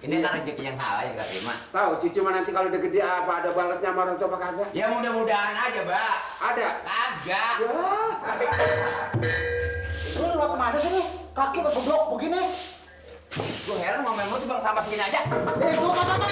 Ini kan rezeki yang salah ya gak terima. Tahu cucu mah nanti kalau udah gede apa ada balasnya sama orang tua apa kagak? Ya mudah-mudahan aja, Mbak. Ada? Kagak. Lu lewat kemana sih nih? Kaki berblok begini. Gue heran mau main motor bang sama segini aja. Lu apa?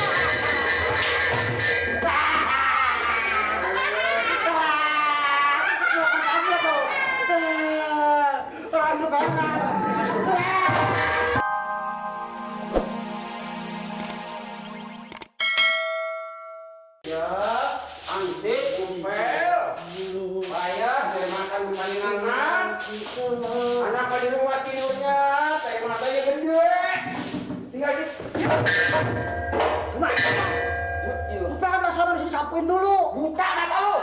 Ya, ansip, kumpel. Payah, dari makan kemalingan. Anak pada rumah tidurnya, saya matanya gede. Tinggal di... Kenapa? Lupa kan sama di sini sapuin dulu. Buta mata lu.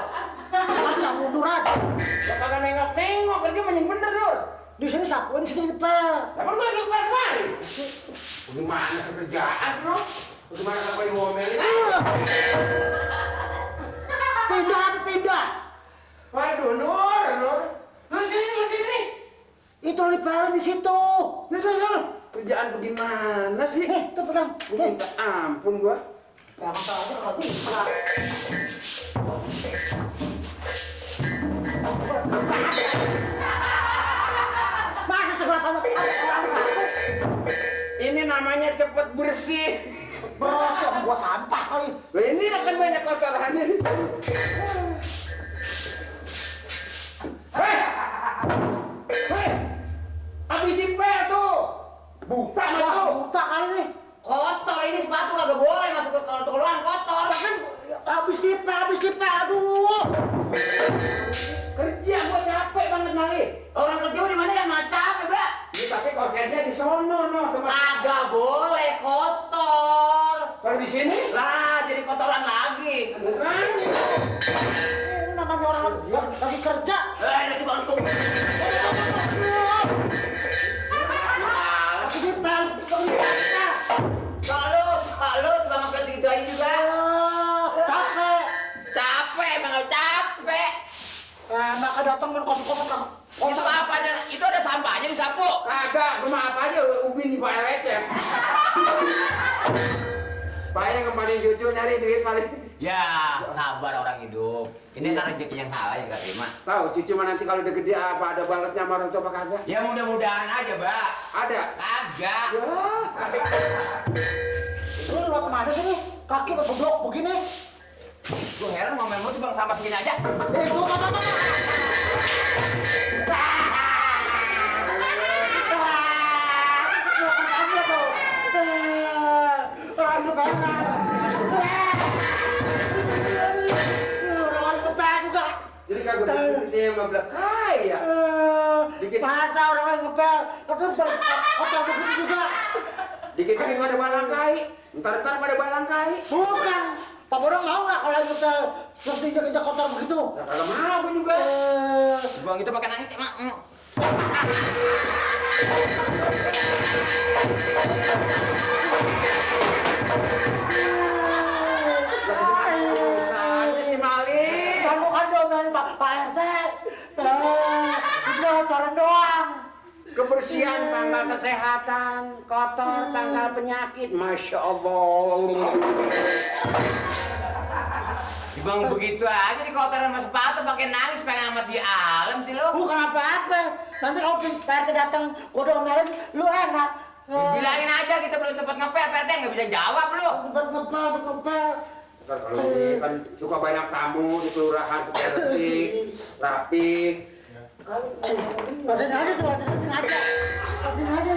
Macam munduran. Lo kagak nengok-nengok, kerja yang bener, Lur. Di sini sapuin sini cepet. Emang gue lagi kemari. Gimana sekerjaan, Bro? Gimana sampai ngomelin? Pindah. Waduh, Nur. Lu sini. Itu lebaran di situ. Nah. Kerjaan bagaimana sih? Tuh pegang. Minta ampun gua. Ya masa aja kalau bisa. Masa segala kamu orang sapu? Ini namanya cepet bersih. Berosok gua sampah kali. Loh, ini akan banyak kotorannya. Hei! Habis dipel tuh. Buka mata lu. Buta kali nih. Kotor ini sepatu kagak boleh masuk ke ruangan kotor. Kan habis dipel. Aduh. Kerja gua capek banget Mali. Orang kerja di mana yang macam ya, Mbak? Ya, tapi kosennya di sono tempat. Kagak boleh kotor. Kalau di sini? Lah, jadi kotoran lagi. Bukan. Ini namanya orang lagi kerja. Lagi bantu. Habis dipel. Kalau cuma makan segitu aja juga. Capek. Capek, emang capek. Maka datang dan kotor-kotor. Itu apanya? Itu ada sampahnya disapu. Kagak, gua mah apa aja ubin di Pak lecet. Payah ngemanin cucu nyari duit paling. Ya, sabar orang hidup. Ini kan rezeki yang salah ya gak terima. Tahu cucu mah nanti kalau udah gede apa ada balasnya sama orang tua apa kagak? Ya mudah-mudahan aja, Mbak. Ada? Kagak. Lu lewat kemana sih nih? Kaki berblok begini. Gue heran mau main motor bang sama segini aja. Lu apa? Orang kebangan juga. Jadi kagak duitnya yang mabla kaya. Dikit. Masa orang lain ngepel, itu kotor begitu juga. Dikit-dikit pada balangkai. Ntar pada balangkai. Bukan. Pak Borong mau nggak kalau ngepel terus injak-injak kotor begitu? Ya kalau mau juga. Bang itu pakai nangis emang. Urusannya si Mali. Kamu kan domain Pak RT. Itu kotoran doang. Kebersihan tanggal kesehatan, kotor tanggal penyakit. Masya Allah. Bang begitu aja di kotoran sama sepatu pakai nangis pengen amat di alam sih lo. Bukan apa-apa. Nanti kalau Pak RT datang, gua domelin, lu enak. Bilangin aja kita belum sempat ngepel, PT nggak bisa jawab lu. Ngepel. Ntar kalau ini kan suka banyak tamu di kelurahan supaya bersih, rapi. Badan aja tuh, sengaja. Badan aja.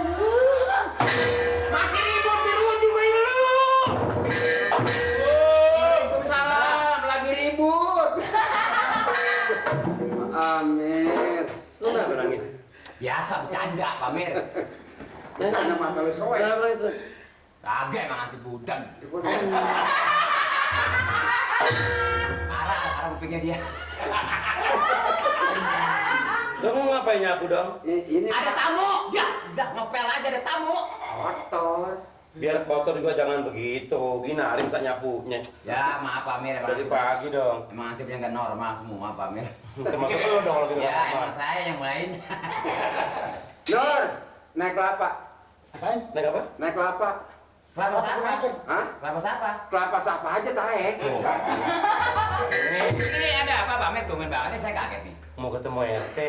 Masih ribut di rumah juga ini lu. Waalaikumsalam, lagi ribut. Amir, lu nggak nangis? Biasa bercanda, Pamir. Karena mata lu soek. Kagak emang ngasih budan. Parah kupingnya dia. Lo mau ngapain nyapu dong? Ini Ada tamu. Ya, udah ngepel aja ada tamu. kotor. Biar kotor juga jangan begitu. Gini Arim sak nyapunya. Ya, maaf Pamir emang. Dari pagi dong. Emang nasibnya nggak normal semua, Pamir. Termasuk lo dong kalau gitu. Ya, emang saya yang mulain. Nur, naik kelapa. Apaan? Naik apa? Naik kelapa. Kelapa siapa? Hah? Kelapa siapa? Kelapa sapa aja tahe. Ini ada apa Pak Mer? Tumben banget nih, saya kaget nih. Mau ketemu RT.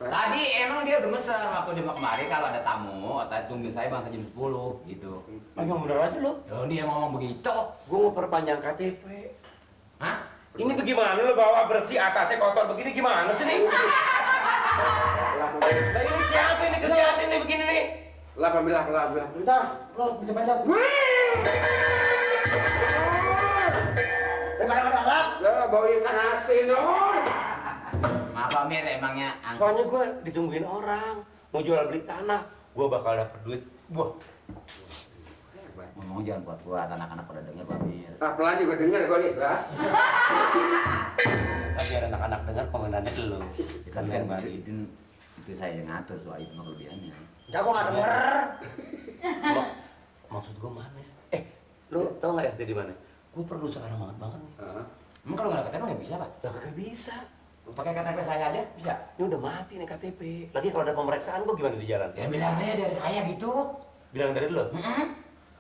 Tadi emang dia udah mesen waktu dia mau kemari kalau ada tamu, tungguin saya bang jam 10 gitu. Yang bener aja lo. Ya dia ngomong begitu. Gue mau perpanjang KTP. Hah? Ini bagaimana lo bawa bersih atasnya kotor begini gimana sih nih? Nah ini siapa ini kerjaan ini begini nih? Lah pambilah. Bentar, lo pinjam aja. Kadang-kadang lap. Lah bau ikan asin Nur. Maaf Pak Mer, emangnya Soalnya gue ditungguin orang. Mau jual beli tanah. Gue bakal dapet duit. Wah. ngomong jangan kuat-kuat, anak-anak pada denger Pak Mir. Ah pelan juga denger gue lihat lah. Tapi ada anak-anak dengar komendannya dulu. Kan baru itu saya yang ngatur soal itu kelebihannya. Jago nggak denger. Maksud gue mana? Lo tau nggak RT di mana? Gue perlu sekarang banget nih. Emang kalau nggak ada KTP nggak bisa Pak? Gak bisa. Pakai KTP saya aja bisa? Ini udah mati nih KTP. Lagi kalau ada pemeriksaan gue gimana di jalan? Ya bilangnya dari saya gitu. Bilang dari lo?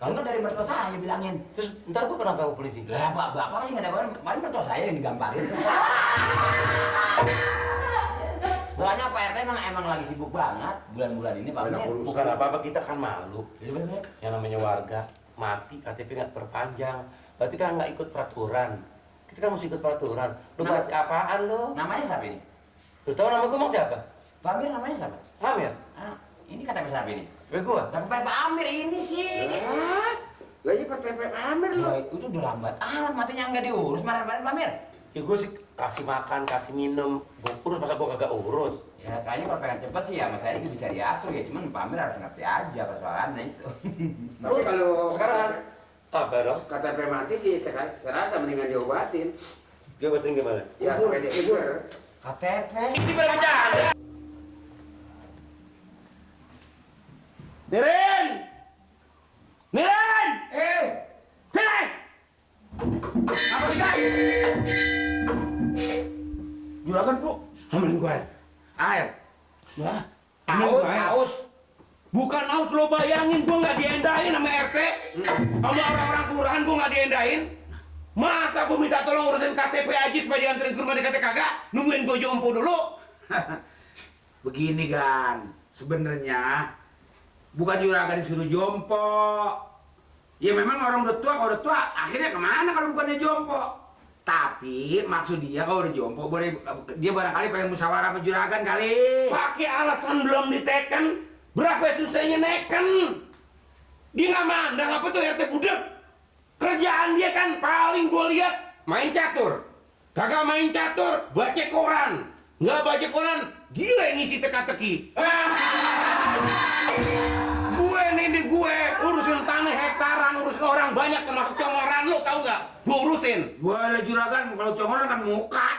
Kalau nggak dari mertua saya bilangin. Terus ntar gue kenapa ke polisi? Lah bapak sih nggak ada kemarin mertua saya yang digamparin. Soalnya Pak RT emang lagi sibuk banget bulan-bulan ini Pak Mir. Bukan apa-apa, kita kan malu. Iya bener. Yang namanya warga mati KTP nggak perpanjang. Berarti kan nggak ikut peraturan. Kita kan mesti ikut peraturan. Lu baca apaan lo? Namanya siapa ini? Lu tahu nama gue emang siapa? Pak Amir namanya siapa? Amir. Ah, ini KTP siapa ini? KTP gue. Lah KTP Pak Amir ini sih. Lah ini KTP Amir lo. Loh, itu udah lambat amat matinya nggak diurus kemarin-kemarin Pak Amir. Ya gue sih kasih makan, kasih minum, gue urus, masa gue kagak urus? Ya kayaknya kalau pengen cepet sih ya sama saya itu bisa diatur ya, cuman Pak Amir harus ngerti aja persoalannya itu. Tapi kalau Sekarang apa dong? KTP mati sih saya rasa mendingan diobatin. Diobatin gimana? Ya supaya dia tidur. KTP. Ini bercanda. Miren! Miren! Sini! Apa sih Kak? Juragan Bu. Ambilin gue. Air. Wah, Aus. bukan aus, lo bayangin gue nggak diendahin sama RT, sama orang-orang kelurahan gue nggak diendahin. Masa gue minta tolong urusin KTP aja supaya dianterin ke rumah dikata kagak, nungguin gue jompo dulu. Begini Gan, sebenarnya bukan juragan disuruh jompo. Ya memang orang udah tua, kalau udah tua akhirnya kemana kalau bukannya jompo? Tapi maksud dia kalau udah jompo boleh, dia barangkali pengen musyawarah sama juragan kali. Pakai alasan belum diteken, berapa susahnya neken? Dia nggak mandang apa tuh RT budek. Kerjaan dia kan paling gue lihat main catur. Kagak main catur, baca koran. Nggak baca koran, gila yang ngisi teka-teki. Gue urusin tanah hektaran, urusin orang banyak termasuk congoran lo, tau nggak? Gue urusin. Gua lah juragan, kalau congoran kan muka.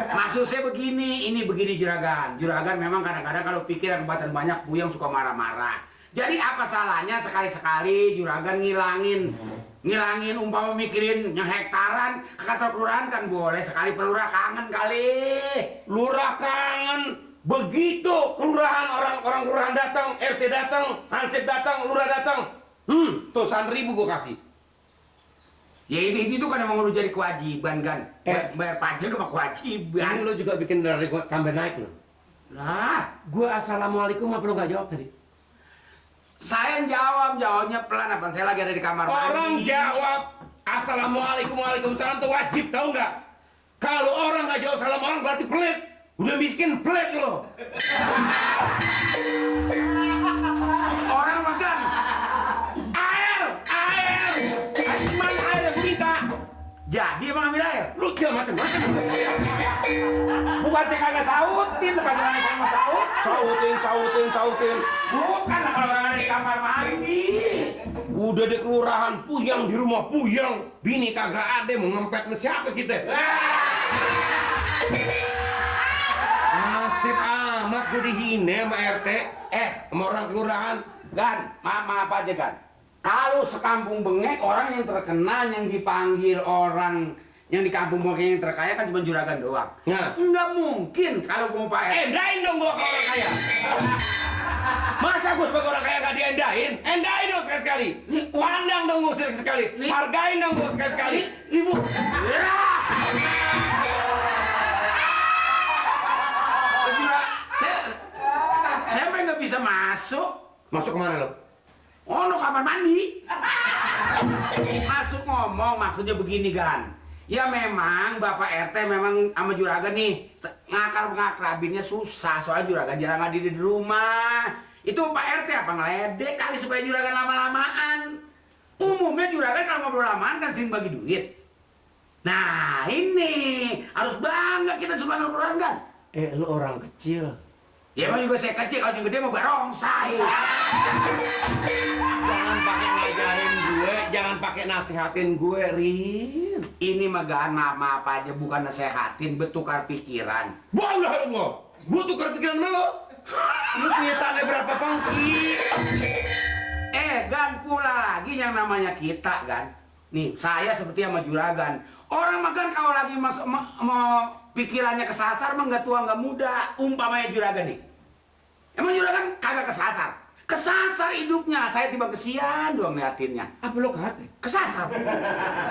Maksud saya begini, ini begini juragan. Juragan memang kadang-kadang kalau pikiran kebatan banyak, Buyang suka marah-marah. Jadi apa salahnya sekali-sekali juragan ngilangin umpama mikirin yang hektaran ke kantor kelurahan kan boleh, sekali pelurah kangen kali. Lurah kangen. Begitu kelurahan orang kelurahan datang, RT datang, Hansip datang, lurah datang. Tuh 1.000 gue kasih. Ya itu kan emang udah jadi kewajiban kan. Bayar pajak sama kewajiban. Lo juga bikin dari gue tambah naik lo. Lah, Gue assalamualaikum apa lo gak jawab tadi? saya jawabnya pelan apa? Saya lagi ada di kamar mandi. Orang jawab assalamualaikum waalaikumsalam tuh wajib, tahu nggak? Kalau orang nggak jawab salam orang berarti pelit. Udah miskin pelit lo. Orang makan. Air. Mana air yang minta? Jadi emang ambil air. Lu jangan macam-macam. Bukan saya kagak sautin, bukan orang sama saut. Sautin. Bukan lah kalau orang ada di kamar mandi. Udah di kelurahan puyang, di rumah puyang. Bini kagak ada, mau ngempet sama siapa kita? Nasib amat gue dihina sama RT. Sama orang kelurahan. Gan, maaf aja Gan. Kalau sekampung Bengek orang yang terkenal yang dipanggil orang yang di kampung Bengek yang terkaya kan cuma juragan doang. Nah. Nggak mungkin kalau mau Pak RT. Endain dong gua ke orang kaya. Masa gue sebagai orang kaya nggak diendahin? Endahin dong sekali-sekali. Pandang dong gue sekali-sekali. Hargain dong gue sekali-sekali. Ibu. Saya memang nggak bisa masuk. Masuk kemana lo? Oh, no kamar mandi. Masuk ngomong maksudnya begini kan. Ya memang Bapak RT memang sama Juragan nih ngakar-ngakrabinnya susah soalnya Juragan jarang hadir di rumah. Itu Pak RT apa ngeledek kali supaya Juragan lama-lamaan. Umumnya Juragan kalau ngobrol lamaan kan sering bagi duit. Nah ini harus bangga kita sebagai orang kan. Lu orang kecil. Ya emang juga saya kecil, kalau yang gede mau barongsai. Jangan pakai ngajarin gue, jangan pakai nasihatin gue, Rin. Ini megahan maaf aja, bukan nasehatin, bertukar pikiran. Wallah Allah, gue tukar pikiran sama lo. Lu punya tanda berapa pengki? Gan pula lagi yang namanya kita kan. Nih, saya seperti sama Juragan. Orang makan kalau lagi mau pikirannya kesasar mah nggak tua nggak muda. Umpamanya Juragan nih. Emang Juragan kagak kesasar. Kesasar hidupnya. Saya tiba kesian doang ngeliatinnya. Apa lo kehati? Kesasar.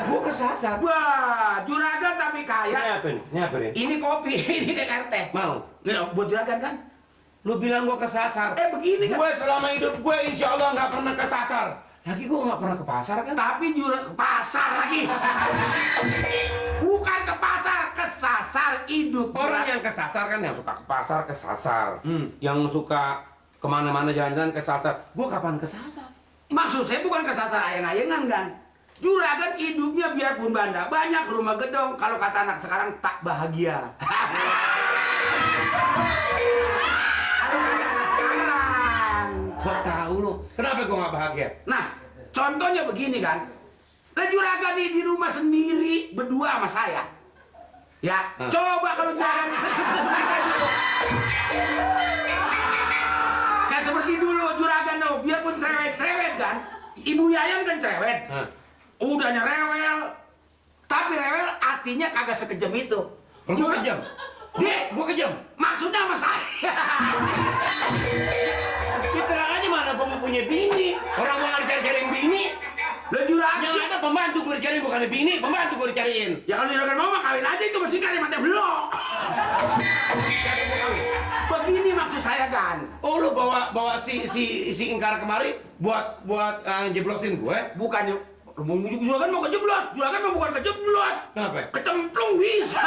Gue kesasar. Wah, Juragan tapi Ini kaya. apa nih? Ini apa nih? Ini kopi, ini kayak teh. Mau? Nih, buat Juragan kan? Lu bilang gue kesasar. Begini kan? Gue selama hidup gue insya Allah nggak pernah kesasar. Lagi gue nggak pernah ke pasar kan? Tapi Juragan ke pasar lagi. Bukan ke pasar, kesasar hidup. Orang yang kesasar kan yang suka ke pasar kesasar. Yang suka kemana-mana jalan-jalan kesasar. Gue kapan kesasar? Maksud saya bukan kesasar ayang-ayangan kan. Juragan hidupnya biarpun banda, banyak rumah gedong. Kalau kata anak sekarang tak bahagia. Gak tahu lo. Kenapa gue nggak bahagia? Nah, contohnya begini kan. Nah, Juragan di rumah sendiri berdua sama saya. Ya, coba kalau Juragan seperti kayak dulu. Kayak seperti dulu Juragan no, biarpun cerewet kan. Ibu Yayan kan cerewet. Udahnya rewel. Tapi rewel artinya kagak sekejam itu. Gue kejam. Gue kejam. Maksudnya sama saya. Terang aja mana gue mau punya bini. Orang gue nggak dicari-cariin bini. Lah Juragan. Yang ada pembantu gue dicariin, bukan bini, pembantu gue dicariin. Ya kalau Juragan mau mah kawin aja itu mesti kalimatnya blok. Begini maksud saya kan. Oh lu bawa si Ingkar kemari buat jeblosin gue? Bukan Juragan mau kejeblos. Juragan mau bukan kejeblos. Kenapa? Kecemplung bisa.